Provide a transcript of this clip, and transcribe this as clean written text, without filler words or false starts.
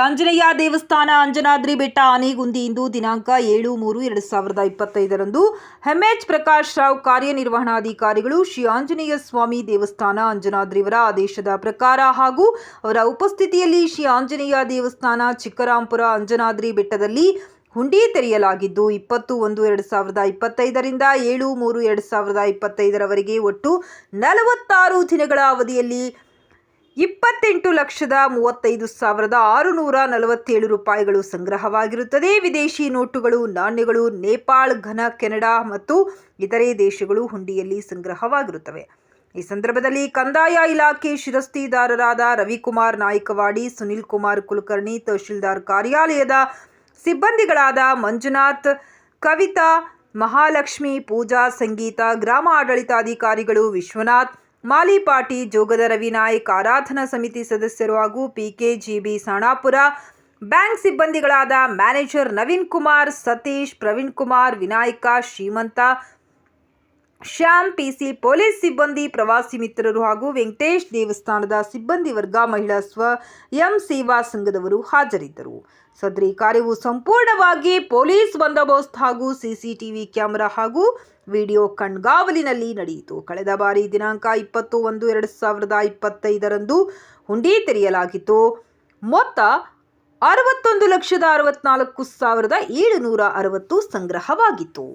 ಆಂಜನೇಯ ದೇವಸ್ಥಾನ ಅಂಜನಾದ್ರಿ ಬೆಟ್ಟ ಆನೆಗುಂದಿ ಇಂದು ದಿನಾಂಕ 7/3/2025 ಎಂಎಚ್ ಪ್ರಕಾಶ್ ರಾವ್ ಕಾರ್ಯನಿರ್ವಹಣಾಧಿಕಾರಿಗಳು ಶ್ರೀ ಆಂಜನೇಯ ಸ್ವಾಮಿ ದೇವಸ್ಥಾನ ಅಂಜನಾದ್ರಿಯವರ ಆದೇಶದ ಪ್ರಕಾರ ಹಾಗೂ ಅವರ ಉಪಸ್ಥಿತಿಯಲ್ಲಿ ಶ್ರೀ ಆಂಜನೇಯ ದೇವಸ್ಥಾನ ಚಿಕ್ಕರಾಂಪುರ ಅಂಜನಾದ್ರಿ ಬೆಟ್ಟದಲ್ಲಿ ಹುಂಡಿ ತೆರೆಯಲಾಗಿದ್ದು 20/1/2025 ರಿಂದ 7/3/2025 ರವರೆಗೆ ಒಟ್ಟು 46 ದಿನಗಳ ಅವಧಿಯಲ್ಲಿ 28,35,647 ರೂಪಾಯಿಗಳು ಸಂಗ್ರಹವಾಗಿರುತ್ತದೆ. ವಿದೇಶಿ ನೋಟುಗಳು, ನಾಣ್ಯಗಳು, ನೇಪಾಳ, ಘನ, ಕೆನಡಾ ಮತ್ತು ಇತರೆ ದೇಶಗಳು ಹುಂಡಿಯಲ್ಲಿ ಸಂಗ್ರಹವಾಗಿರುತ್ತವೆ. ಈ ಸಂದರ್ಭದಲ್ಲಿ ಕಂದಾಯ ಇಲಾಖೆ ಶಿರಸ್ತಿದಾರರಾದ ರವಿಕುಮಾರ್ ನಾಯಕವಾಡಿ, ಸುನಿಲ್ ಕುಮಾರ್ ಕುಲಕರ್ಣಿ, ತಹಶೀಲ್ದಾರ್ ಕಾರ್ಯಾಲಯದ ಸಿಬ್ಬಂದಿಗಳಾದ ಮಂಜುನಾಥ್, ಕವಿತಾ, ಮಹಾಲಕ್ಷ್ಮಿ, ಪೂಜಾ, ಸಂಗೀತ, ಗ್ರಾಮ ಆಡಳಿತಾಧಿಕಾರಿಗಳು ವಿಶ್ವನಾಥ್, ಮಾಲಿಪಾಟಿ, ಜೋಗದ ರವಿನಾಯಕ್, ಆರಾಧನಾ ಸಮಿತಿ ಸದಸ್ಯರು ಹಾಗೂ PKGB ಸಾಣಾಪುರ ಬ್ಯಾಂಕ್ ಸಿಬ್ಬಂದಿಗಳಾದ manager Naveen Kumar, Satish, Praveen Kumar, Vinayaka, Shrimantha, Shyam, PC police ಸಿಬ್ಬಂದಿ, ಪ್ರವಾಸಿ ಮಿತ್ರರು ಹಾಗೂ ವೆಂಕಟೇಶ್ ದೇವಸ್ಥಾನದ ಸಿಬ್ಬಂದಿ ವರ್ಗ, ಮಹಿಳಾ ಸ್ವಯಂ ಸೇವಾ ಸಂಘದವರು ಹಾಜರಿದ್ದರು. ಸದರಿ ಕಾರ್ಯವು ಸಂಪೂರ್ಣವಾಗಿ ಪೊಲೀಸ್ ಬಂದೋಬಸ್ತ್ ಹಾಗೂ CCTV ಕ್ಯಾಮೆರಾ ಹಾಗೂ ವಿಡಿಯೋ ಕಣ್ಗಾವಲಿನಲ್ಲಿ ನಡೆಯಿತು. ಕಳೆದ ಬಾರಿ ದಿನಾಂಕ 20/1/2025 ರಂದು ಹುಂಡಿ ತೆರೆಯಲಾಗಿತ್ತು. ಮೊತ್ತ 61,64,760 ಸಂಗ್ರಹವಾಗಿತ್ತು.